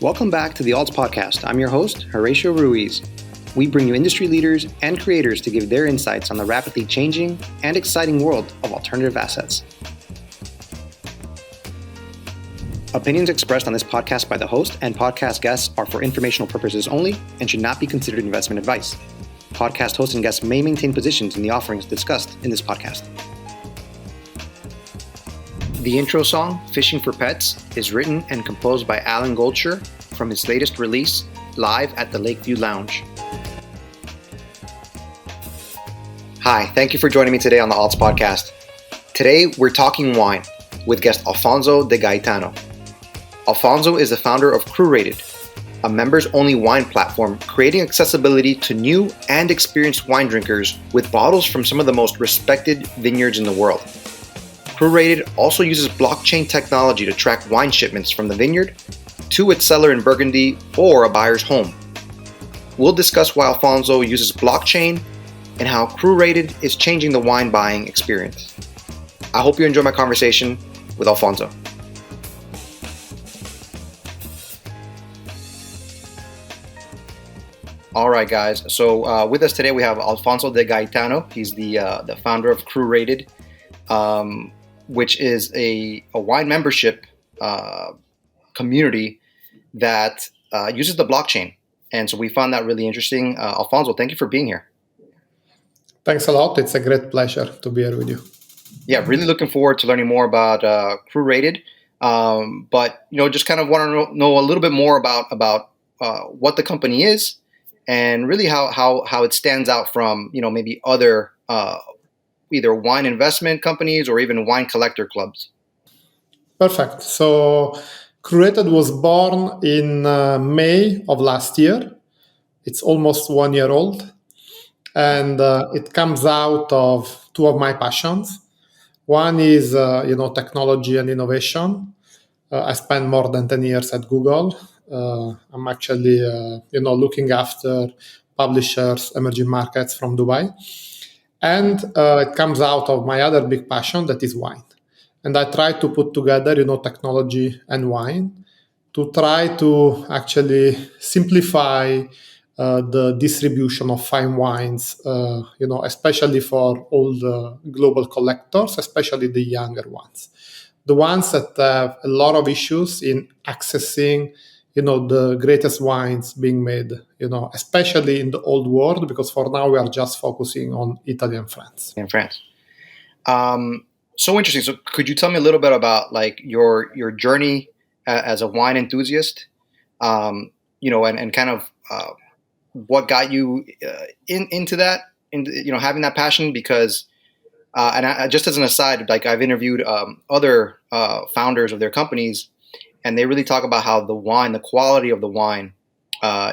Welcome back to the Alts Podcast. I'm your host, Horatio Ruiz. We bring you industry leaders and creators to give their insights on the rapidly changing and exciting world of alternative assets. Opinions expressed on this podcast by the host and podcast guests are for informational purposes only and should not be considered investment advice. Podcast hosts and guests may maintain positions in the offerings discussed in this podcast. The intro song, Fishing for Pets, is written and composed by Alan Goldshire from his latest release, Live at the Lakeview Lounge. Hi, thank you for joining me today on the Alts Podcast. Today, we're talking wine with guest Alfonso de Gaetano. Alfonso is the founder of Crurated, a members-only wine platform creating accessibility to new and experienced wine drinkers with bottles from some of the most respected vineyards in the world. Crurated also uses blockchain technology to track wine shipments from the vineyard to its cellar in Burgundy or a buyer's home. We'll discuss why Alfonso uses blockchain and how Crurated is changing the wine buying experience. I hope you enjoy my conversation with Alfonso. All right, guys. So with us today we have Alfonso de Gaetano. He's the founder of Crurated, which is a wine membership community that uses the blockchain. And so we found that really interesting. Alfonso, thank you for being here. Thanks a lot. It's a great pleasure to be here with you. Yeah, really looking forward to learning more about Crurated. But, just kind of want to know a little bit more about what the company is and really how it stands out from, maybe other either wine investment companies or even wine collector clubs. Perfect. So Crurated was born in May of last year. It's almost 1 year old. And it comes out of two of my passions. One is, technology and innovation. I spent more than 10 years at Google. I'm actually, looking after publishers, emerging markets from Dubai. And it comes out of my other big passion, that is wine. And I try to put together, technology and wine to try to actually simplify the distribution of fine wines, especially for all the global collectors, especially the younger ones. The ones that have a lot of issues in accessing the greatest wines being made, especially in the old world, because for now we are just focusing on Italy and France. In France. So interesting. So could you tell me a little bit about your journey as a wine enthusiast, and kind of what got you into that, having that passion? Because, just as an aside, I've interviewed other founders of their companies, and they really talk about how the quality of the wine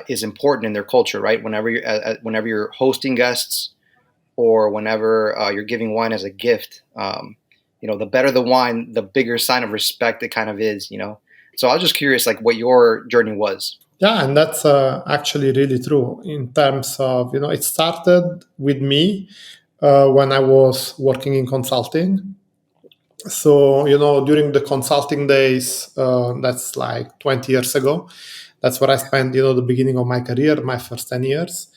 is important in their culture, right? Whenever you're hosting guests or whenever you're giving wine as a gift, the better the wine, the bigger sign of respect it kind of is, So I was just curious, what your journey was. Yeah, and that's actually really true in terms of, it started with me when I was working in consulting. So, during the consulting days, that's 20 years ago. That's where I spent, the beginning of my career, my first 10 years.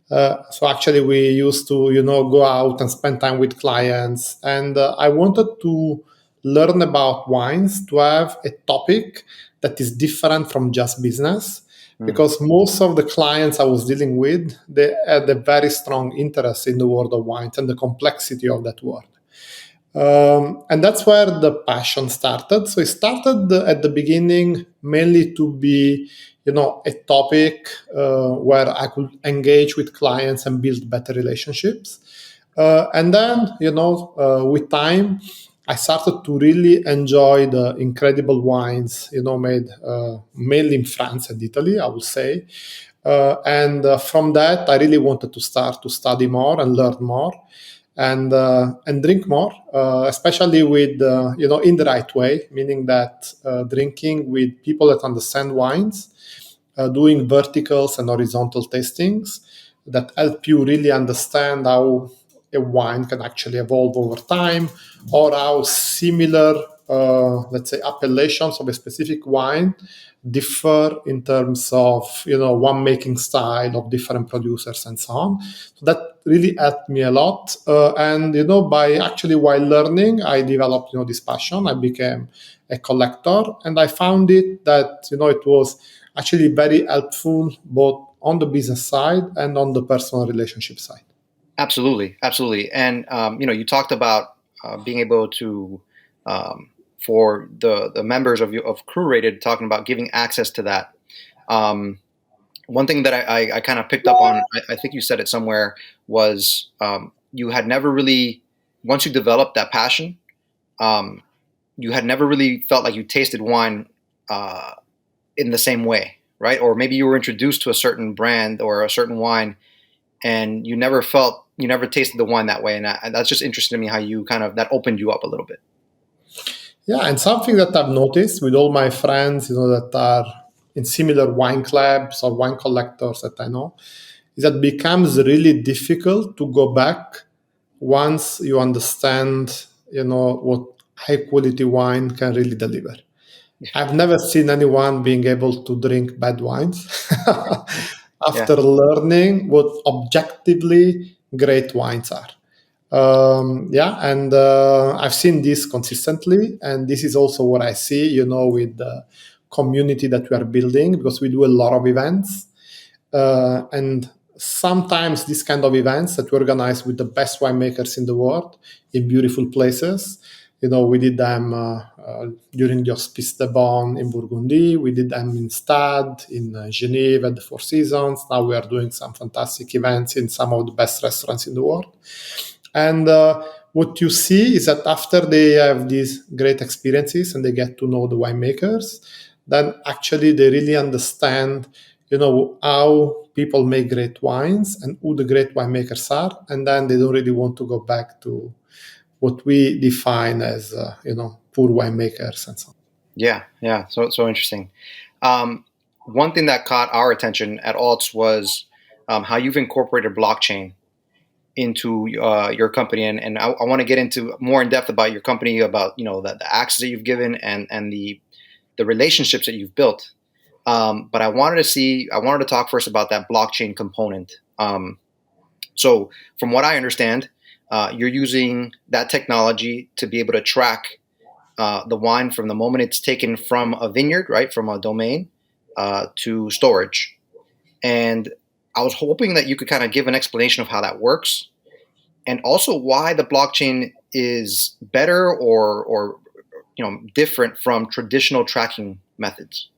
So actually we used to, go out and spend time with clients. And I wanted to learn about wines, to have a topic that is different from just business. Because most of the clients I was dealing with, they had a very strong interest in the world of wines and the complexity of that world. And that's where the passion started. So it started at the beginning mainly to be, a topic where I could engage with clients and build better relationships. And then, with time, I started to really enjoy the incredible wines, made mainly in France and Italy, I would say. And from that, I really wanted to start to study more and learn more. And drink more, especially with in the right way, meaning that drinking with people that understand wines, doing verticals and horizontal tastings that help you really understand how a wine can actually evolve over time, or how similar let's say, appellations of a specific wine differ in terms of one making style of different producers and so on. So that really helped me a lot. And by actually while learning, I developed this passion. I became a collector, and I found it that it was actually very helpful both on the business side and on the personal relationship side. Absolutely, absolutely. And you talked about being able to, for the members of Crurated, talking about giving access to that. Um, One thing that I kind of picked up on, I think you said it somewhere, was you had never really, once you developed that passion, um, you had never really felt like you tasted wine uh, in the same way, right? Or maybe you were introduced to a certain brand or a certain wine, and you never tasted the wine that way. And that's just interesting to me how you kind of, that opened you up a little bit. Yeah, and something that I've noticed with all my friends, that are in similar wine clubs or wine collectors that I know, is that it becomes really difficult to go back once you understand, what high quality wine can really deliver. I've never seen anyone being able to drink bad wines Yeah, after learning what objectively great wines are. Yeah, and I've seen this consistently, and this is also what I see, with the community that we are building, because we do a lot of events, and sometimes these kind of events that we organize with the best winemakers in the world in beautiful places. We did them during the Hospice de Bon in Burgundy. We did them in Stade, in Geneva at the Four Seasons. Now we are doing some fantastic events in some of the best restaurants in the world. And what you see is that after they have these great experiences and they get to know the winemakers, then actually they really understand, how people make great wines and who the great winemakers are. And then they don't really want to go back to what we define as, poor winemakers and so on. yeah, yeah. So interesting. Um, One thing that caught our attention at Alts was how you've incorporated blockchain into your company, and I want to get into more in depth about your company, about the access that you've given and the relationships that you've built. But I wanted to talk first about that blockchain component. So from what I understand, you're using that technology to be able to track the wine from the moment it's taken from a vineyard, right, from a domain, to storage. And I was hoping that you could kind of give an explanation of how that works, and also why the blockchain is better or different from traditional tracking methods.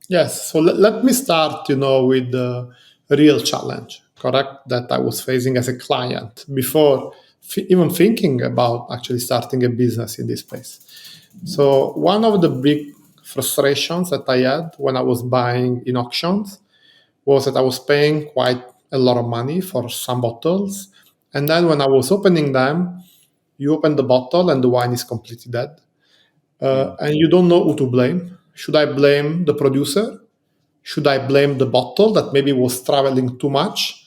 Yes. So let me start, with the real challenge, correct, that I was facing as a client before even thinking about actually starting a business in this space. So one of the big frustrations that I had when I was buying in auctions was that I was paying quite a lot of money for some bottles. And then when I was opening them, you open the bottle and the wine is completely dead. Mm. And you don't know who to blame. Should I blame the producer? Should I blame the bottle that maybe was traveling too much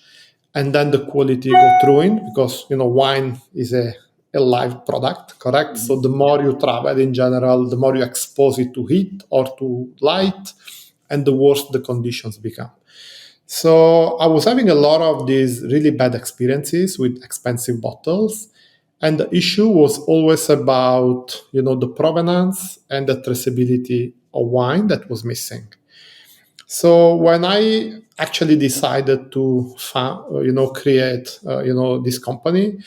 and then the quality got ruined? Because wine is a live product, correct? Mhm. So the more you travel in general, the more you expose it to heat or to light, and the worse the conditions become. So I was having a lot of these really bad experiences with expensive bottles. And the issue was always about, the provenance and the traceability of wine that was missing. So when I actually decided to, create, this company,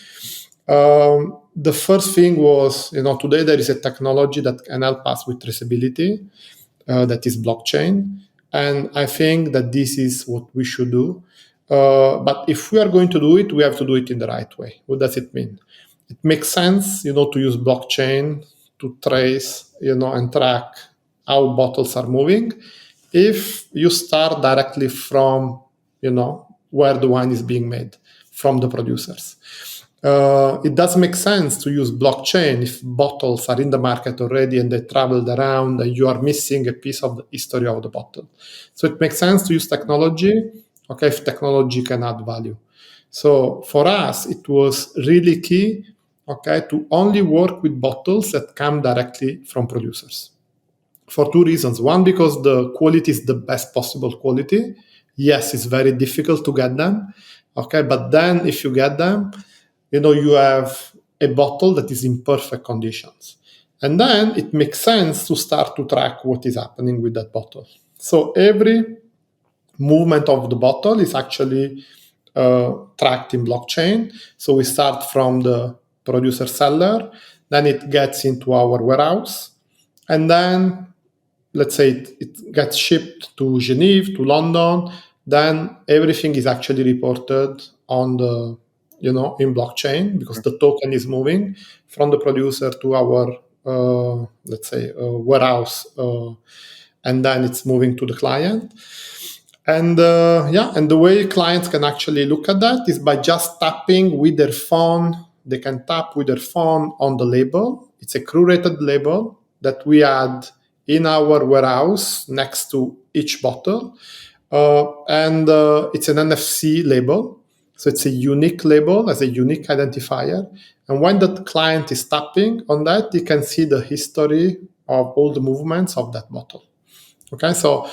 the first thing was, today there is a technology that can help us with traceability, that is blockchain. And I think that this is what we should do. But if we are going to do it, we have to do it in the right way. What does it mean? It makes sense, to use blockchain to trace, and track how bottles are moving. If you start directly from, where the wine is being made, from the producers. It does make sense to use blockchain if bottles are in the market already and they traveled around and you are missing a piece of the history of the bottle. So it makes sense to use technology, if technology can add value. So for us, it was really key okay, to only work with bottles that come directly from producers for two reasons. One, because the quality is the best possible quality. Yes, it's very difficult to get them, okay, but then if you get them, you have a bottle that is in perfect conditions. And then it makes sense to start to track what is happening with that bottle. So every movement of the bottle is actually tracked in blockchain. So we start from the producer seller, then it gets into our warehouse, and then let's say it gets shipped to Geneva, to London, then everything is actually reported on the, in blockchain because the token is moving from the producer to our, let's say, warehouse, and then it's moving to the client. And and the way clients can actually look at that is by just tapping with their phone. They can tap with their phone on the label. It's a Crurated label that we add in our warehouse next to each bottle. And it's an NFC label. So it's a unique label as a unique identifier. And when the client is tapping on that, you can see the history of all the movements of that bottle. Okay, so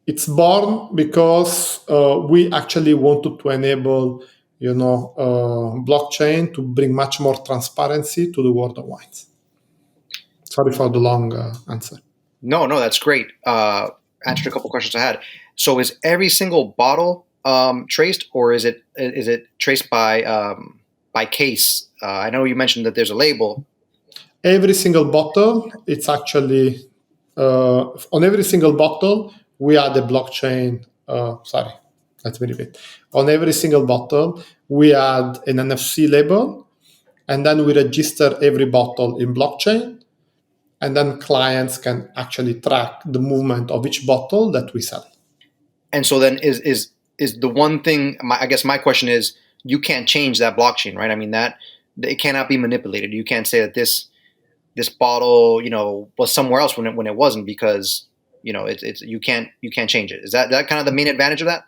it's born because we actually wanted to enable, blockchain to bring much more transparency to the world of wines. Sorry for the long answer. No, that's great. Answered a couple questions I had. So is every single bottle traced, or is it traced by case? I know you mentioned that there's a label. Every single bottle, it's actually on every single bottle we add a blockchain. Sorry, let me repeat. On every single bottle we add an NFC label, and then we register every bottle in blockchain. And then clients can actually track the movement of each bottle that we sell. And so then is the one thing? I guess my question is, you can't change that blockchain, right? I mean that it cannot be manipulated. You can't say that this bottle, was somewhere else when it wasn't, because it's you can't change it. Is that kind of the main advantage of that?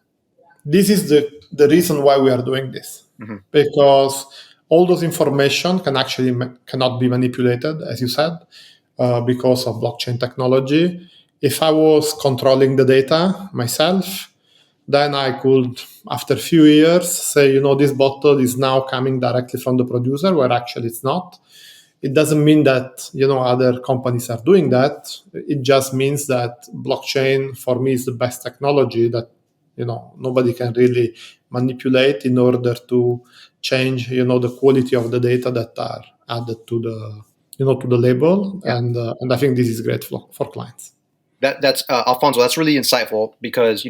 This is the reason why we are doing this, because all those information cannot be manipulated, as you said. Because of blockchain technology. If I was controlling the data myself, then I could, after a few years, say, this bottle is now coming directly from the producer, where actually it's not. It doesn't mean that, other companies are doing that. It just means that blockchain, for me, is the best technology that, nobody can really manipulate in order to change, the quality of the data that are added to the to the label. Yeah. And I think this is great for clients. That's Alfonso. That's really insightful, because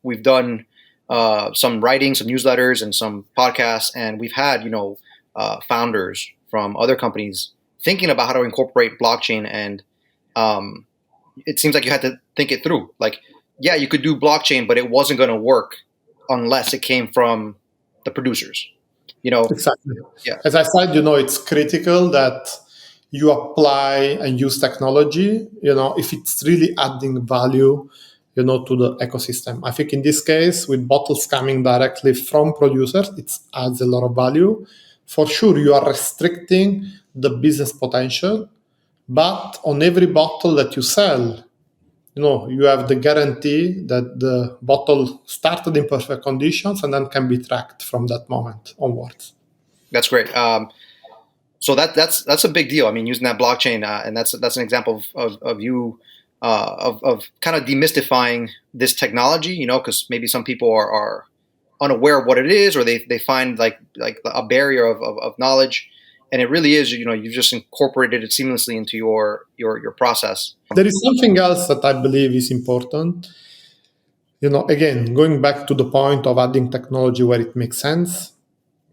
we've done some writing, some newsletters, and some podcasts, and we've had founders from other companies thinking about how to incorporate blockchain, and it seems like you had to think it through. Like, yeah, you could do blockchain, but it wasn't going to work unless it came from the producers. Exactly. Yeah. As I said, it's critical that you apply and use technology, if it's really adding value, to the ecosystem. I think in this case, with bottles coming directly from producers, it adds a lot of value. For sure, you are restricting the business potential, but on every bottle that you sell, you have the guarantee that the bottle started in perfect conditions and then can be tracked from that moment onwards. That's great. So that's a big deal. I mean, using that blockchain, and that's an example of you of kind of demystifying this technology. Because maybe some people are unaware of what it is, or they find like a barrier of knowledge, and it really is. You've just incorporated it seamlessly into your process. There is something else that I believe is important. Again, going back to the point of adding technology where it makes sense.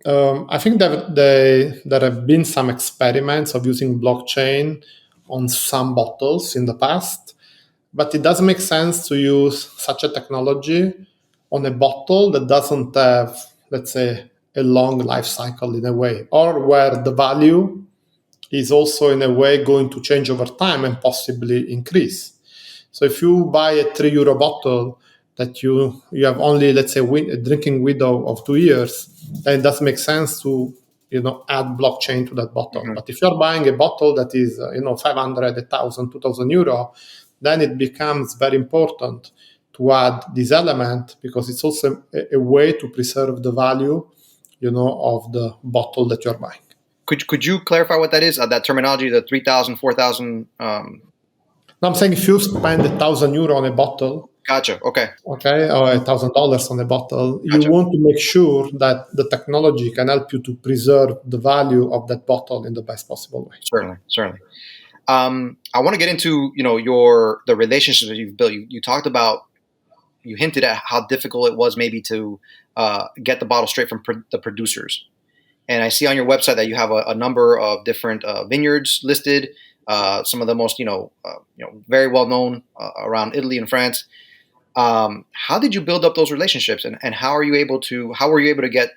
I think that there have been some experiments of using blockchain on some bottles in the past, but it doesn't make sense to use such a technology on a bottle that doesn't have, let's say, a long life cycle in a way, or where the value is also in a way going to change over time and possibly increase. So if you buy a €3 bottle that you have only, let's say, a drinking window of 2 years, then it doesn't make sense to add blockchain to that bottle. Mm-hmm. But if you're buying a bottle that is 500, 1,000, 2,000 euro, then it becomes very important to add this element, because it's also a way to preserve the value of the bottle that you're buying. Could you clarify what that is? That terminology, the 3,000, 4,000. No, I'm saying if you spend 1,000 euro on a bottle, Gotcha. Okay, or $1,000 on a bottle, you gotcha. want to make sure that the technology can help you to preserve the value of that bottle in the best possible way. Certainly, certainly. I want to get into the relationships that you've built. You talked about, you hinted at how difficult it was maybe to get the bottle straight from the producers. And I see on your website that you have a number of different vineyards listed. Some of the most very well known around Italy and France. How did you build up those relationships, and how were you able to get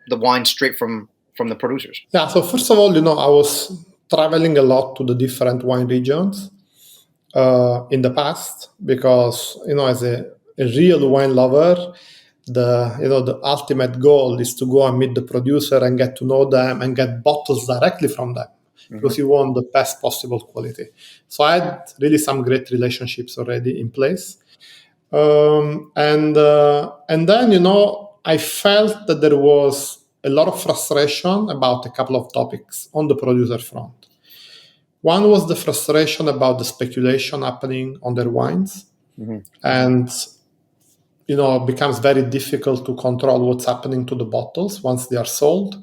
the wine straight from the producers? Yeah. So first of all, I was traveling a lot to the different wine regions in the past, because as a real wine lover, the ultimate goal is to go and meet the producer and get to know them and get bottles directly from them, because you want the best possible quality. So I had really some great relationships already in place. And then I felt that there was a lot of frustration about a couple of topics on the producer front. One was the frustration about the speculation happening on their wines, and it becomes very difficult to control what's happening to the bottles once they are sold.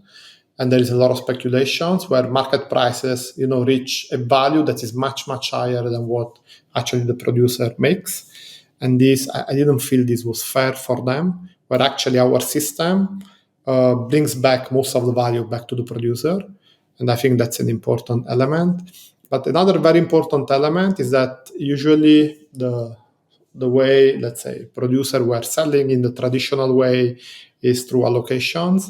And there is a lot of speculations where market prices reach a value that is much, much higher than what actually the producer makes. And this, I didn't feel this was fair for them, where actually our system brings back most of the value back to the producer. And I think that's an important element. But another very important element is that usually the way, let's say, producer were selling in the traditional way is through allocations.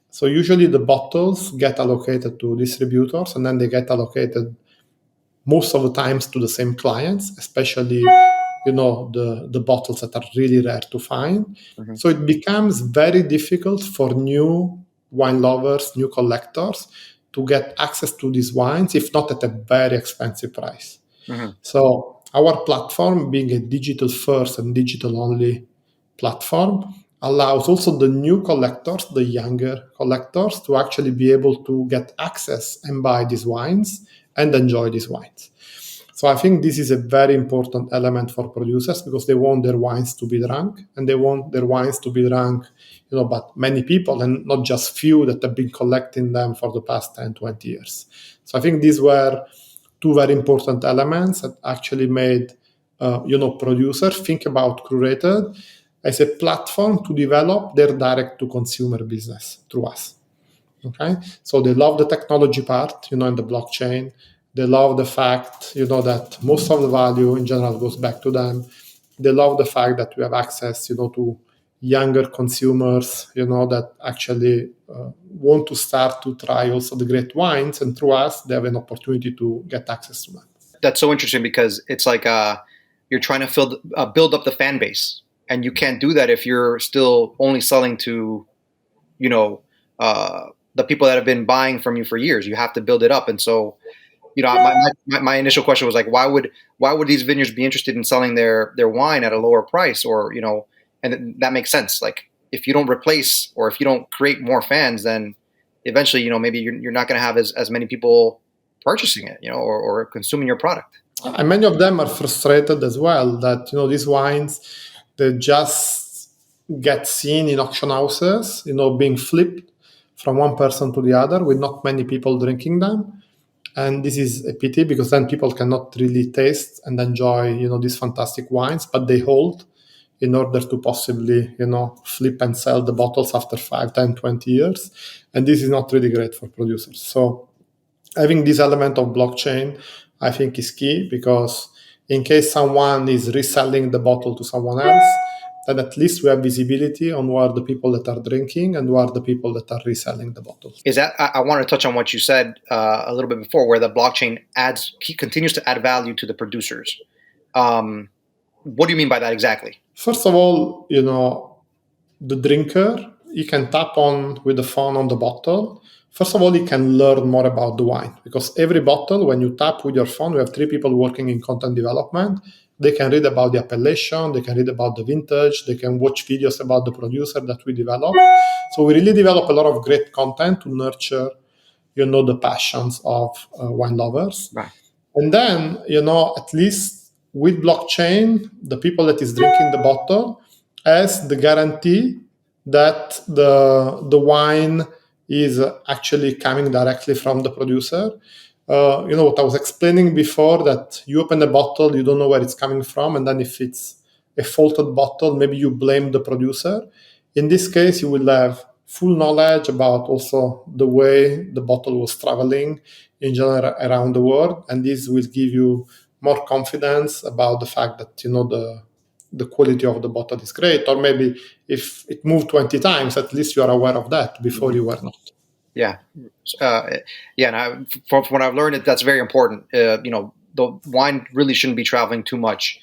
So usually the bottles get allocated to distributors, and then they get allocated most of the times to the same clients, especially the bottles that are really rare to find. So it becomes very difficult for new wine lovers, new collectors, to get access to these wines, if not at a very expensive price. So our platform, being a digital first and digital only platform, allows also the new collectors, the younger collectors, to actually be able to get access and buy these wines and enjoy these wines. So I think this is a very important element for producers, because they want their wines to be drunk, and they want their wines to be drunk, by many people, and not just few that have been collecting them for the past 10, 20 years. So I think these were two very important elements that actually made producers think about Crurated as a platform to develop their direct-to-consumer business through us. Okay, so they love the technology part, in the blockchain. They love the fact, that most of the value in general goes back to them. They love the fact that we have access, to younger consumers, that actually want to start to try also the great wines, and through us, they have an opportunity to get access to them. That's so interesting, because it's like you're trying to build up the fan base, and you can't do that if you're still only selling to, the people that have been buying from you for years. You have to build it up, and so, my initial question was like, why would these vineyards be interested in selling their wine at a lower price, or and that makes sense. Like, if you don't replace, or if you don't create more fans, then eventually, maybe you're not going to have as many people purchasing it, or consuming your product. And many of them are frustrated as well that these wines, they just get seen in auction houses, being flipped from one person to the other, with not many people drinking them. And this is a pity, because then people cannot really taste and enjoy these fantastic wines, but they hold in order to possibly flip and sell the bottles after 5, 10, 20 years. And this is not really great for producers. So having this element of blockchain, I think, is key, because in case someone is reselling the bottle to someone else, then at least we have visibility on who are the people that are drinking and who are the people that are reselling the bottles. I want to touch on what you said a little bit before, where the blockchain continues to add value to the producers. What do you mean by that exactly? First of all, the drinker he can tap on with the phone on the bottle. First of all, he can learn more about the wine because every bottle, when you tap with your phone, we have 3 people working in content development. They can read about the appellation, they can read about the vintage, they can watch videos about the producer that we develop. So we really develop a lot of great content to nurture, the passions of wine lovers. Right. And then, at least with blockchain, the people that is drinking the bottle has the guarantee that the wine is actually coming directly from the producer. What I was explaining before, that you open a bottle, you don't know where it's coming from, and then if it's a faulted bottle, maybe you blame the producer. In this case, you will have full knowledge about also the way the bottle was traveling in general around the world, and this will give you more confidence about the fact that the quality of the bottle is great. Or maybe if it moved 20 times, at least you are aware of that before you were not. Yeah, yeah. And from what I've learned, that's very important. The wine really shouldn't be traveling too much.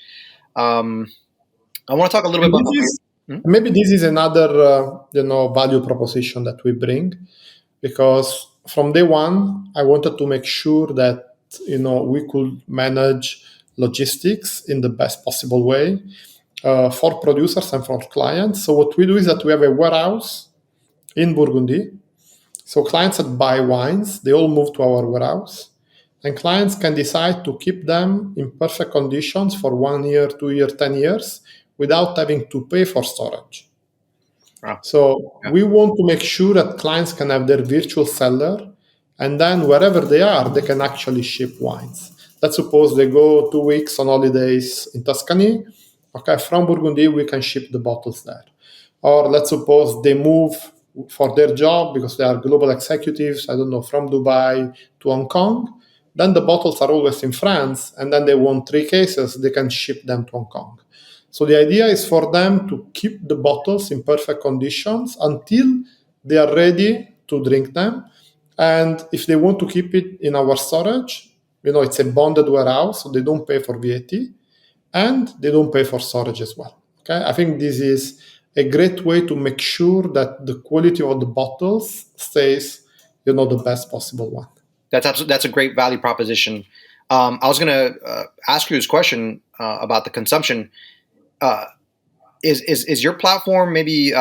I want to talk a little bit about. Maybe this is another value proposition that we bring, because from day one I wanted to make sure that we could manage logistics in the best possible way for producers and for clients. So what we do is that we have a warehouse in Burgundy. So clients that buy wines, they all move to our warehouse, and clients can decide to keep them in perfect conditions for 1 year, 2 year, 10 years without having to pay for storage. Wow. So Yeah. we want to make sure that clients can have their virtual cellar, and then wherever they are, they can actually ship wines. Let's suppose they go 2 weeks on holidays in Tuscany. Okay, from Burgundy, we can ship the bottles there. Or let's suppose they move for their job because they are global executives, I don't know, from Dubai to Hong Kong. Then the bottles are always in France, and then they want 3 cases, they can ship them to Hong Kong. So the idea is for them to keep the bottles in perfect conditions until they are ready to drink them. And if they want to keep it in our storage, it's a bonded warehouse, so they don't pay for VAT and they don't pay for storage as well. Okay, I think this is a great way to make sure that the quality of the bottles stays, the best possible one. That's a great value proposition. I was going to ask you this question about the consumption. Is your platform maybe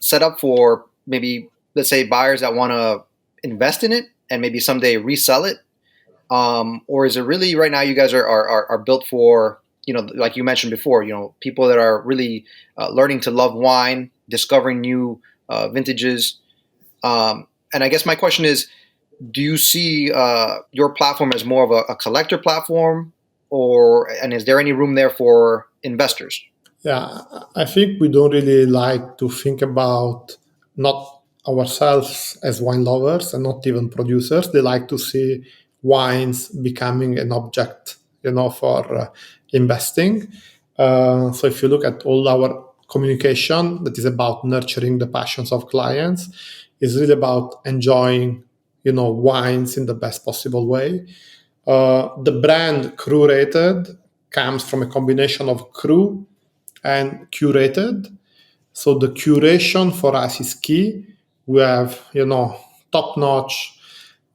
set up for maybe, let's say, buyers that want to invest in it and maybe someday resell it? Or is it really right now you guys are built for, like you mentioned before, people that are really learning to love wine, discovering new vintages? And I guess my question is, do you see your platform as more of a collector platform, and is there any room there for investors? Yeah, I think we don't really like to think about not ourselves as wine lovers and not even producers. They like to see wines becoming an object, for investing. So if you look at all our communication that is about nurturing the passions of clients, is really about enjoying, wines in the best possible way. The brand Crurated comes from a combination of cru and curated. So the curation for us is key. We have, top notch,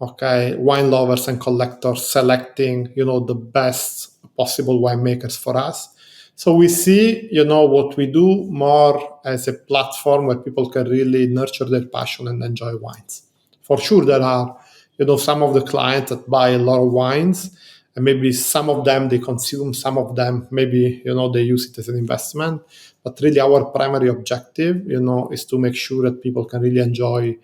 okay, wine lovers and collectors selecting, the best possible winemakers for us. So we see, what we do more as a platform where people can really nurture their passion and enjoy wines. For sure, there are, some of the clients that buy a lot of wines, and maybe some of them they consume, some of them maybe, they use it as an investment. But really our primary objective, is to make sure that people can really enjoy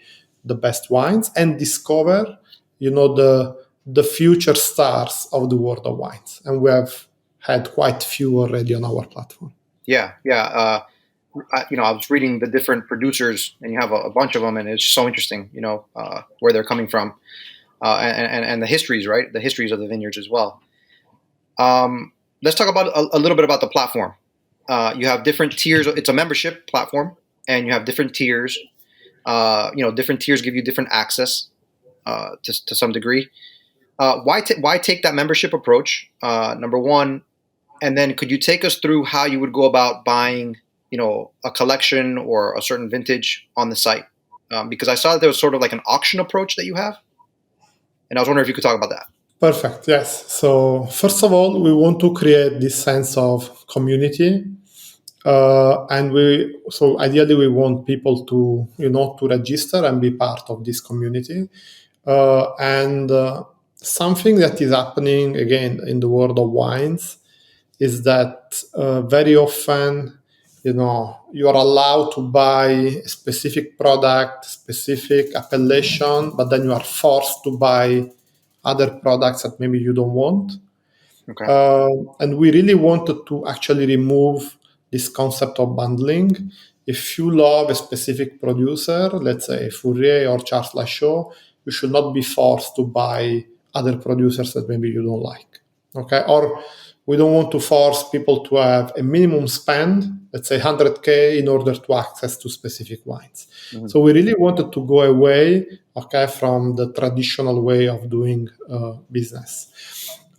the best wines and discover, the future stars of the world of wines. And we have had quite few already on our platform. Yeah. I was reading the different producers, and you have a bunch of them, and it's so interesting, where they're coming from, and the histories, right? The histories of the vineyards as well. Let's talk about a little bit about the platform. You have different tiers. It's a membership platform, and you have different tiers. Different tiers give you different access to some degree. Why take that membership approach? Number one, and then could you take us through how you would go about buying, a collection or a certain vintage on the site? Because I saw that there was sort of like an auction approach that you have, and I was wondering if you could talk about that. Perfect. Yes. So first of all, we want to create this sense of community, and so ideally we want people to register and be part of this community. And something that is happening again in the world of wines is that very often, you are allowed to buy a specific product, specific appellation, but then you are forced to buy other products that maybe you don't want. Okay. And we really wanted to actually remove this concept of bundling. If you love a specific producer, let's say Fourier or Charles Lachaud, you should not be forced to buy other producers that maybe you don't like. Okay, or we don't want to force people to have a minimum spend, let's say 100K, in order to access to specific wines. Mm-hmm. So we really wanted to go away, okay, from the traditional way of doing business.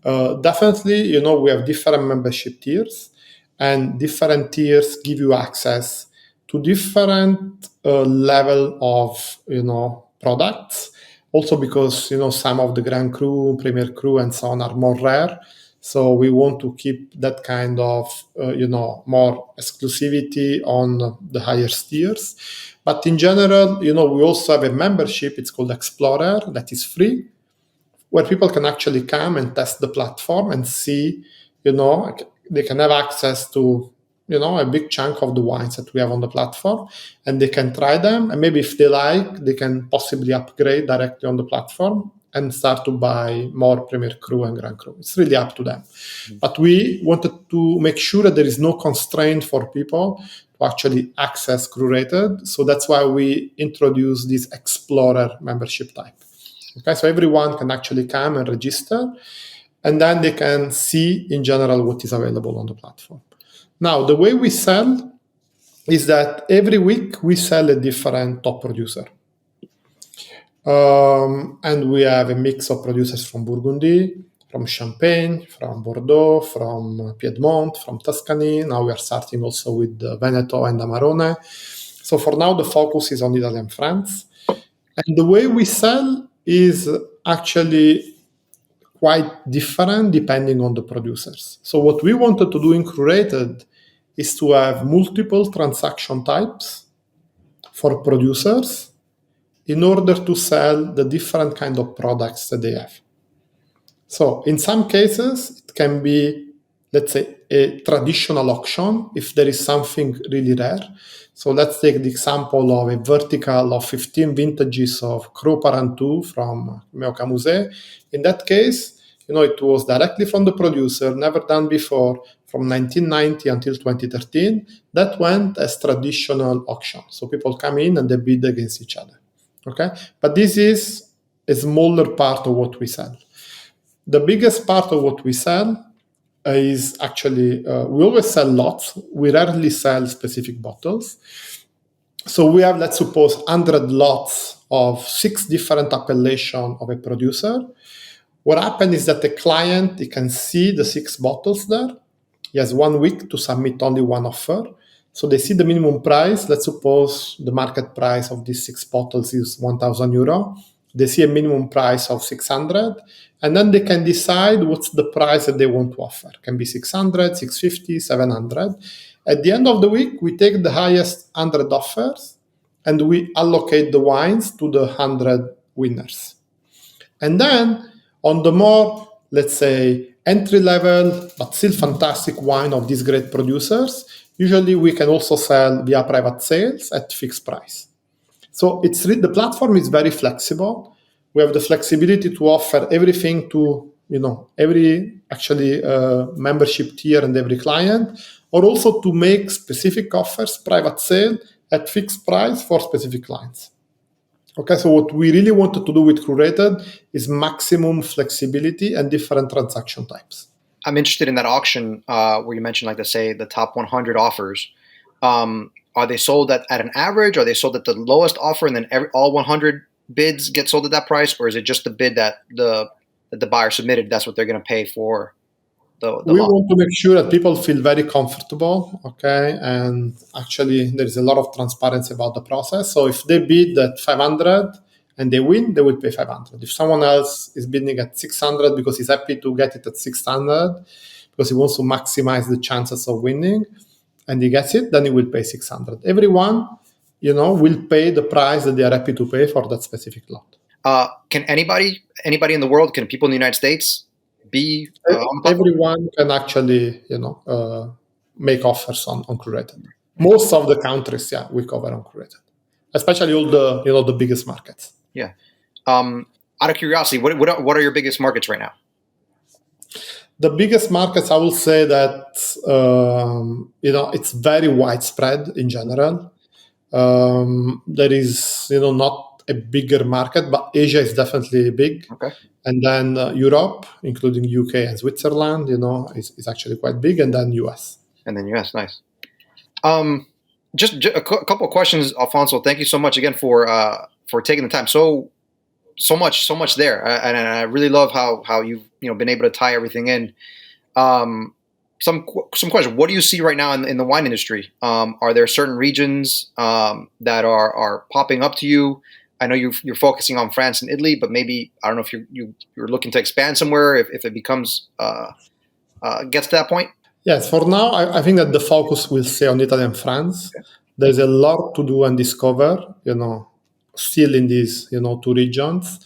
Definitely, we have different membership tiers, and different tiers give you access to different level of products. Also because some of the Grand Cru, Premier Cru, and so on are more rare. So we want to keep that kind of more exclusivity on the higher tiers. But in general, we also have a membership. It's called Explorer, that is free, where people can actually come and test the platform and see, they can have access to, a big chunk of the wines that we have on the platform, and they can try them. And maybe if they like, they can possibly upgrade directly on the platform and start to buy more Premier Cru and Grand Cru. It's really up to them. Mm-hmm. But we wanted to make sure that there is no constraint for people to actually access Crurated. So that's why we introduced this Explorer membership type. Okay, so everyone can actually come and register, and then they can see in general what is available on the platform. Now, the way we sell is that every week we sell a different top producer. And we have a mix of producers from Burgundy, from Champagne, from Bordeaux, from Piedmont, from Tuscany. Now we are starting also with Veneto and Amarone. So for now, the focus is on Italy and France. And the way we sell is actually quite different depending on the producers. So what we wanted to do in Crurated is to have multiple transaction types for producers in order to sell the different kind of products that they have. So in some cases, it can be, let's say, a traditional auction if there is something really rare. So let's take the example of a vertical of 15 vintages of Cru Parentu from Meoca Musée. In that case, it was directly from the producer, never done before, from 1990 until 2013. That went as traditional auction. So people come in and they bid against each other. Okay, but this is a smaller part of what we sell. The biggest part of what we sell is actually, we always sell lots. We rarely sell specific bottles. So we have, let's suppose, 100 lots of 6 different appellations of a producer. What happens is that the client, he can see the 6 bottles there. He has 1 week to submit only one offer. So they see the minimum price. Let's suppose the market price of these 6 bottles is 1,000 euro. They see a minimum price of 600, and then they can decide what's the price that they want to offer. It can be 600, 650, 700. At the end of the week, we take the highest 100 offers and we allocate the wines to the 100 winners. And then on the more, let's say, entry level, but still fantastic wine of these great producers, usually we can also sell via private sales at fixed price. So the platform is very flexible. We have the flexibility to offer everything to every actually membership tier and every client, or also to make specific offers, private sale at fixed price for specific clients. Okay, so what we really wanted to do with Crurated is maximum flexibility and different transaction types. I'm interested in that auction where you mentioned, like, say, the top 100 offers. Are they sold at an average? Are they sold at the lowest offer, and then all 100 bids get sold at that price, or is it just the bid that the buyer submitted? That's what they're going to pay for the We law? want to make sure that people feel very comfortable, okay? And actually, there is a lot of transparency about the process. So if they bid at 500 and they win, they will pay 500. If someone else is bidding at 600 because he's happy to get it at 600 because he wants to maximize the chances of winning, and he gets it, then he will pay 600. Everyone, will pay the price that they are happy to pay for that specific lot. Can anybody in the world, can people in the United States be on the platform? Everyone can actually, make offers on Crurated. Most of the countries, yeah, we cover on Crurated, especially all the biggest markets. Yeah. Out of curiosity, what are your biggest markets right now? The biggest markets, I will say that it's very widespread in general. There is not a bigger market, but Asia is definitely big. Okay. And then Europe, including UK and Switzerland, is actually quite big, and then US. And then US, nice. Just a couple of questions, Alfonso. Thank you so much again for taking the time. So much there, and I really love how you've been able to tie everything in. Some questions. What do you see right now in the wine industry? Are there certain regions that are popping up to you? I know you're focusing on France and Italy, but maybe I don't know if you're looking to expand somewhere if it becomes gets to that point. Yes, for now, I think that the focus will stay on Italy and France. There's a lot to do and discover, still in these, two regions.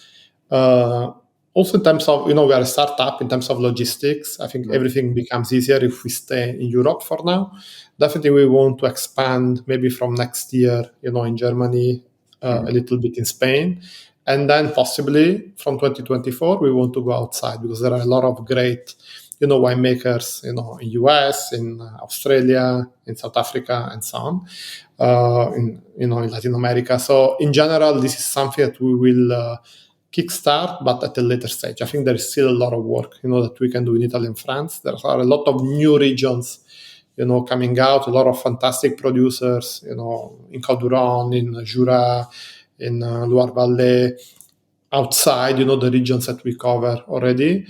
Also, in terms of, we are a startup in terms of logistics. I think everything becomes easier if we stay in Europe for now. Definitely, we want to expand maybe from next year, in Germany, a little bit in Spain. And then possibly from 2024, we want to go outside because there are a lot of great winemakers, in US, in Australia, in South Africa, and so on, in Latin America. So in general, this is something that we will kickstart, but at a later stage. I think there is still a lot of work, that we can do in Italy and France. There are a lot of new regions, coming out, a lot of fantastic producers, in Calduron, in Jura, in Loire Valley, outside, the regions that we cover already.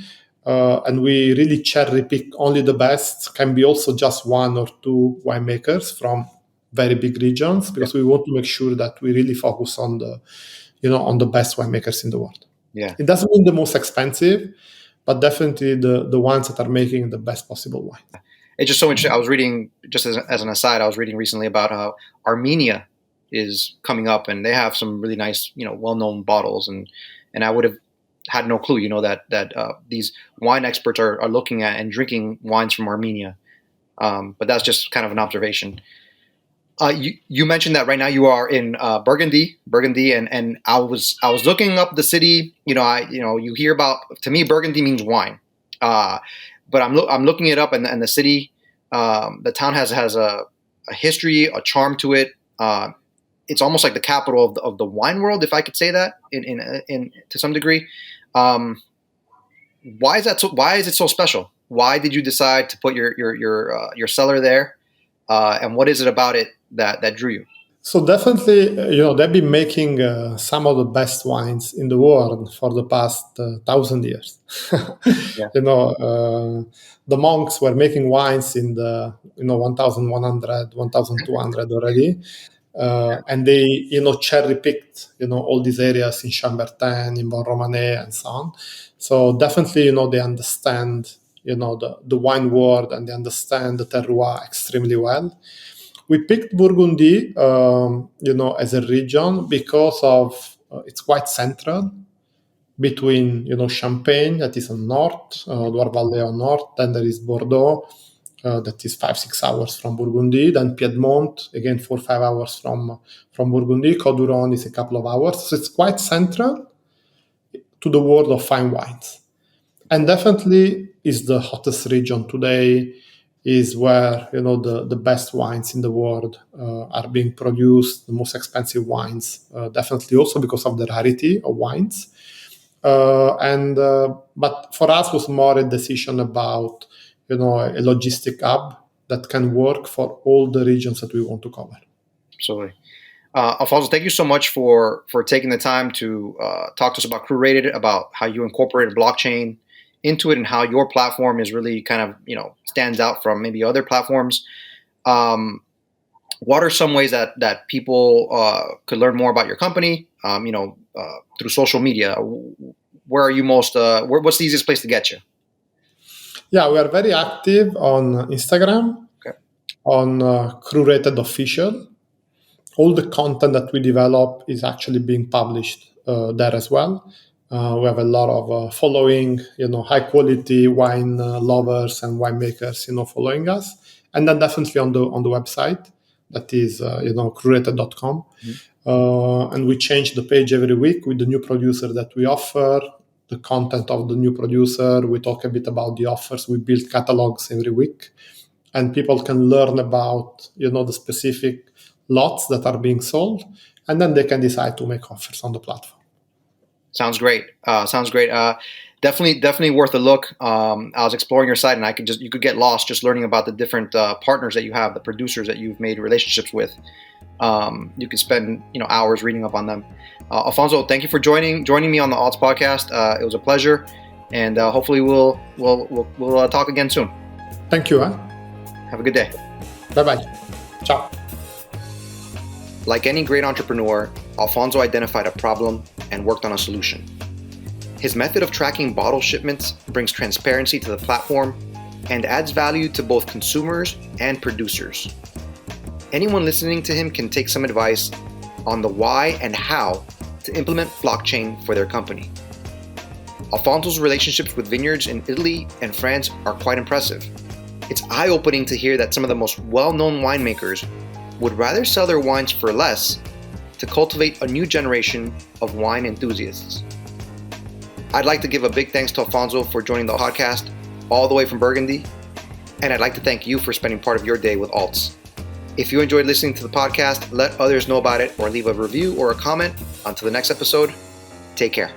And we really cherry pick only the best. Can be also just one or two winemakers from very big regions because we want to make sure that we really focus on the best winemakers in the world. Yeah. It doesn't mean the most expensive, but definitely the ones that are making the best possible wine. It's just so interesting. I was reading, just as an aside, I was reading recently about how Armenia is coming up, and they have some really nice, well-known bottles, and I would have had no clue, that these wine experts are looking at and drinking wines from Armenia. But that's just kind of an observation. You mentioned that right now you are in Burgundy, and I was looking up the city. You hear about, to me, Burgundy means wine, but I'm looking it up, and the city, the town has a history, a charm to it. It's almost like the capital of the wine world, if I could say that, in to some degree. Why is that so? Why is it so special? Why did you decide to put your cellar there? And what is it about it that drew you? So definitely, they've been making some of the best wines in the world for the past 1,000 years. Yeah. The monks were making wines in the 1,100, 1,200 already. And they, cherry picked, all these areas in Chambertin, in Bon Romanée, and so on. So definitely, they understand, the wine world, and they understand the terroir extremely well. We picked Burgundy, as a region because of it's quite central between, Champagne that is on north, Loire Valley on north, then there is Bordeaux, that is 5-6 hours from Burgundy. Then Piedmont, again 4-5 hours from Burgundy. Côte-du-Rhône is a couple of hours. So it's quite central to the world of fine wines, and definitely is the hottest region today. Is where the best wines in the world are being produced, the most expensive wines. Definitely also because of the rarity of wines. But for us was more a decision about a logistic hub that can work for all the regions that we want to cover. Absolutely. Alfonso, thank you so much for taking the time to talk to us about Crurated, about how you incorporated blockchain into it and how your platform is really kind of, stands out from maybe other platforms. Um, what are some ways that people could learn more about your company? Through social media. Where are you most? What's the easiest place to get you? Yeah, we are very active on Instagram, Okay. on Crurated Official. All the content that we develop is actually being published there as well. We have a lot of following, high quality wine lovers and winemakers, following us, and then definitely on the website that is, crurated.com. And we change the page every week with the new producer that we offer, the content of the new producer. We talk a bit about the offers. We build catalogs every week, and people can learn about, the specific lots that are being sold, and then they can decide to make offers on the platform. Sounds great. Definitely worth a look. I was exploring your site, and you could get lost just learning about the different partners that you have, the producers that you've made relationships with. You could spend hours reading up on them. Alfonso, thank you for joining me on the Alts podcast. It was a pleasure, and hopefully we'll talk again soon. Thank you. Have a good day. Bye bye. Ciao. Like any great entrepreneur, Alfonso identified a problem and worked on a solution. His method of tracking bottle shipments brings transparency to the platform and adds value to both consumers and producers. Anyone listening to him can take some advice on the why and how to implement blockchain for their company. Alfonso's relationships with vineyards in Italy and France are quite impressive. It's eye-opening to hear that some of the most well-known winemakers would rather sell their wines for less to cultivate a new generation of wine enthusiasts. I'd like to give a big thanks to Alfonso for joining the podcast all the way from Burgundy, and I'd like to thank you for spending part of your day with Alts. If you enjoyed listening to the podcast, let others know about it or leave a review or a comment. Until the next episode, take care.